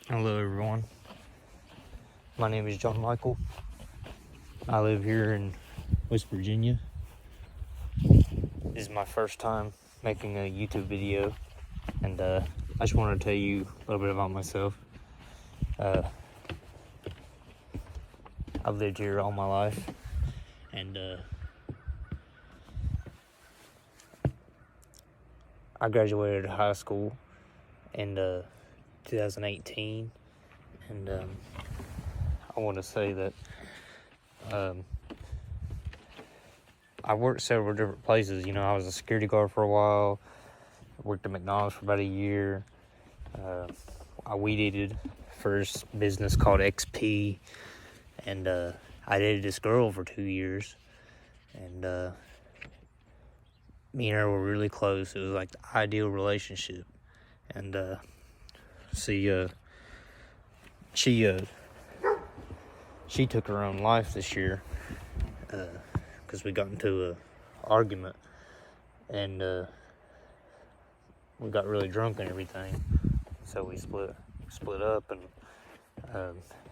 Hello everyone, my name is John Michael. I live here in West Virginia. This is my first time making a YouTube video, and I just want to tell you a little bit about myself. I've lived here all my life, and I graduated high school in 2018, and I want to say that I worked several different places. You know, I was a security guard for a while. I worked at McDonald's for about a year. I weed eated for this business called XP, and I dated this girl for 2 years, and me and her were really close. It was like the ideal relationship, and she took her own life this year because we got into a argument, and we got really drunk and everything, so we split up, and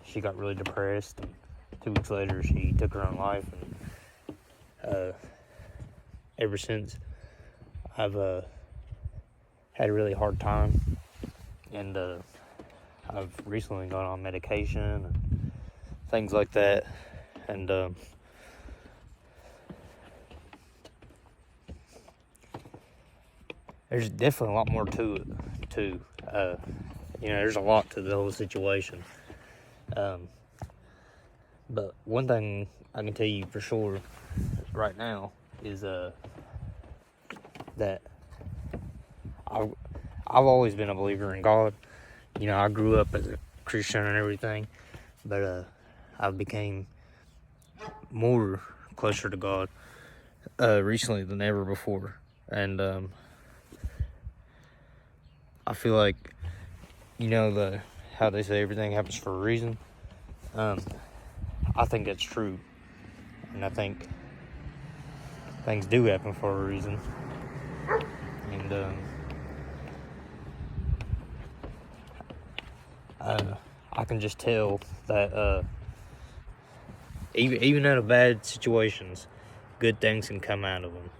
she got really depressed, and 2 weeks later she took her own life, and ever since I've had a really hard time, and I've recently gone on medication and things like that, and there's definitely a lot more to it too. There's a lot to the whole situation. But one thing I can tell you for sure right now is that I've always been a believer in God. You know, I grew up as a Christian and everything, but I became more closer to God recently than ever before, and I feel like, how they say everything happens for a reason. I think that's true, and I think things do happen for a reason, and I can just tell that even out of bad situations, good things can come out of them,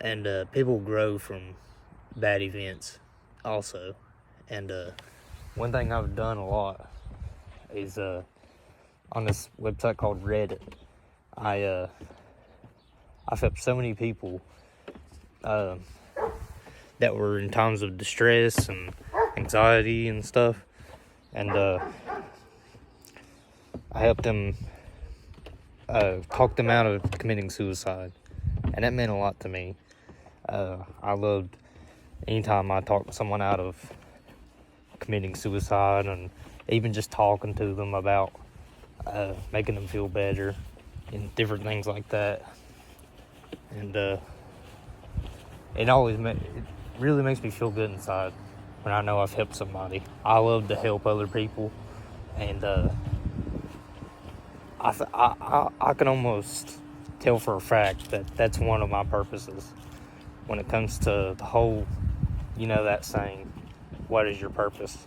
and people grow from bad events also. And one thing I've done a lot is on this website called Reddit, I've helped so many people that were in times of distress and anxiety and stuff, and I helped them talk them out of committing suicide, and that meant a lot to me. I loved anytime I talked someone out of committing suicide, and even just talking to them about making them feel better and different things like that. And it really makes me feel good inside when I know I've helped somebody. I love to help other people, and I can almost tell for a fact that that's one of my purposes when it comes to the whole, that saying, what is your purpose?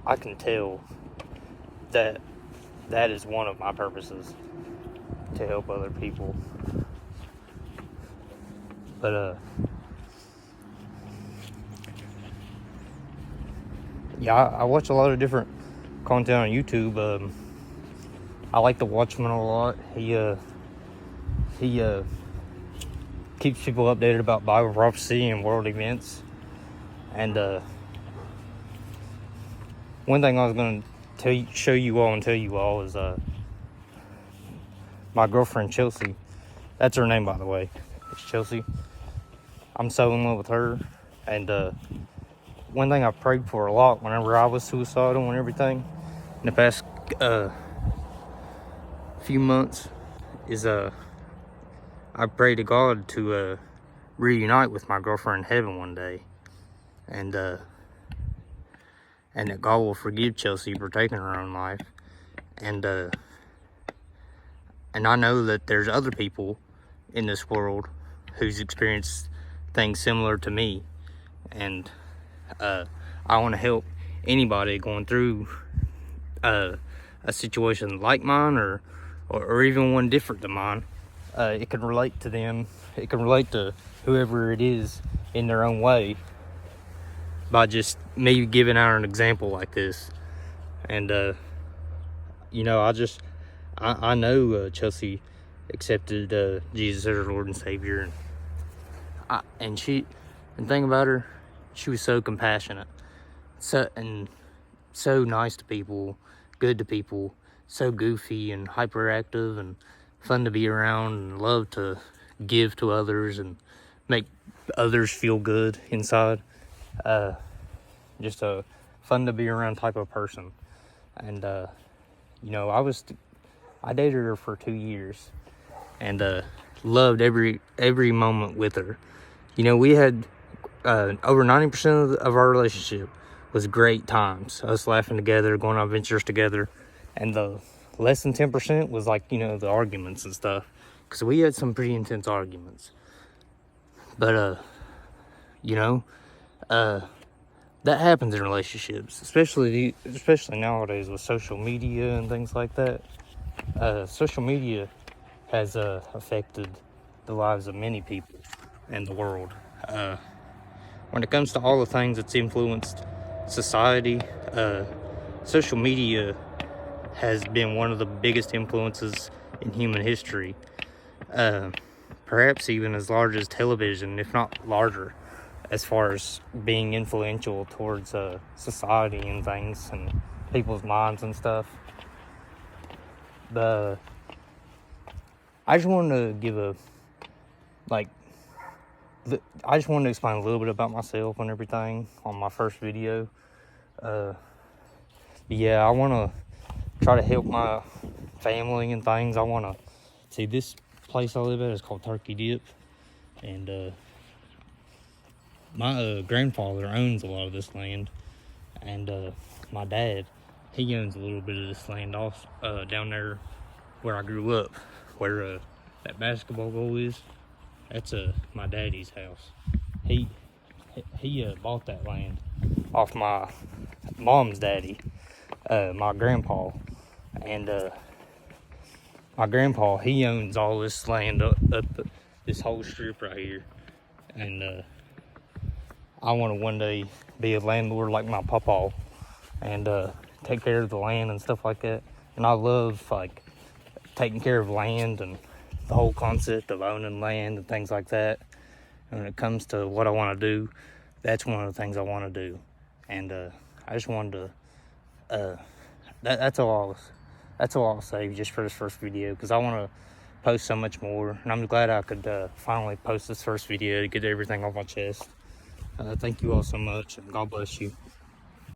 I can tell that is one of my purposes, to help other people. But I watch a lot of different content on YouTube. I like the Watchman a lot. He keeps people updated about Bible prophecy and world events. And one thing I was going to show you all and tell you all is my girlfriend Chelsea. That's her name, by the way. It's Chelsea. I'm so in love with her. And one thing I prayed for a lot whenever I was suicidal and everything in the past few months is I prayed to God to reunite with my girlfriend in heaven one day, and that God will forgive Chelsea for taking her own life, and I know that there's other people in this world who's experienced things similar to me, and I want to help anybody going through a situation like mine, or even one different than mine. It can relate to them. It can relate to whoever it is in their own way by just me giving out an example like this. And you know, I know Chelsea accepted Jesus as her Lord and Savior, and the thing about her, she was so compassionate, so nice to people, good to people, so goofy and hyperactive and fun to be around, and love to give to others and make others feel good inside. Just a fun to be around type of person. And you know, I dated her for 2 years, and loved every moment with her. You know, we had over 90% of our relationship was great times, us laughing together, going on adventures together, and the less than 10% was like, you know, the arguments and stuff, because we had some pretty intense arguments. But you know, that happens in relationships, especially nowadays with social media and things like that. Social media has affected the lives of many people in the world. When it comes to all the things that's influenced society, social media has been one of the biggest influences in human history. Perhaps even as large as television, if not larger, as far as being influential towards society and things and people's minds and stuff. I just wanted to give I just wanted to explain a little bit about myself and everything on my first video. Yeah, I want to try to help my family and things. I want to see, this place I live at is called Turkey Dip, and my grandfather owns a lot of this land, and my dad, he owns a little bit of this land off down there where I grew up, where that basketball goal is. That's my daddy's house. He bought that land off my mom's daddy, my grandpa, and my grandpa, he owns all this land up this whole strip right here, and I want to one day be a landlord like my papa, and take care of the land and stuff like that. And I love like taking care of land and the whole concept of owning land and things like that. And when it comes to what I want to do, that's one of the things I want to do. And I just wanted to that's all I'll say just for this first video, because I want to post so much more, and I'm glad I could finally post this first video to get everything off my chest. Thank you all so much, and God bless you.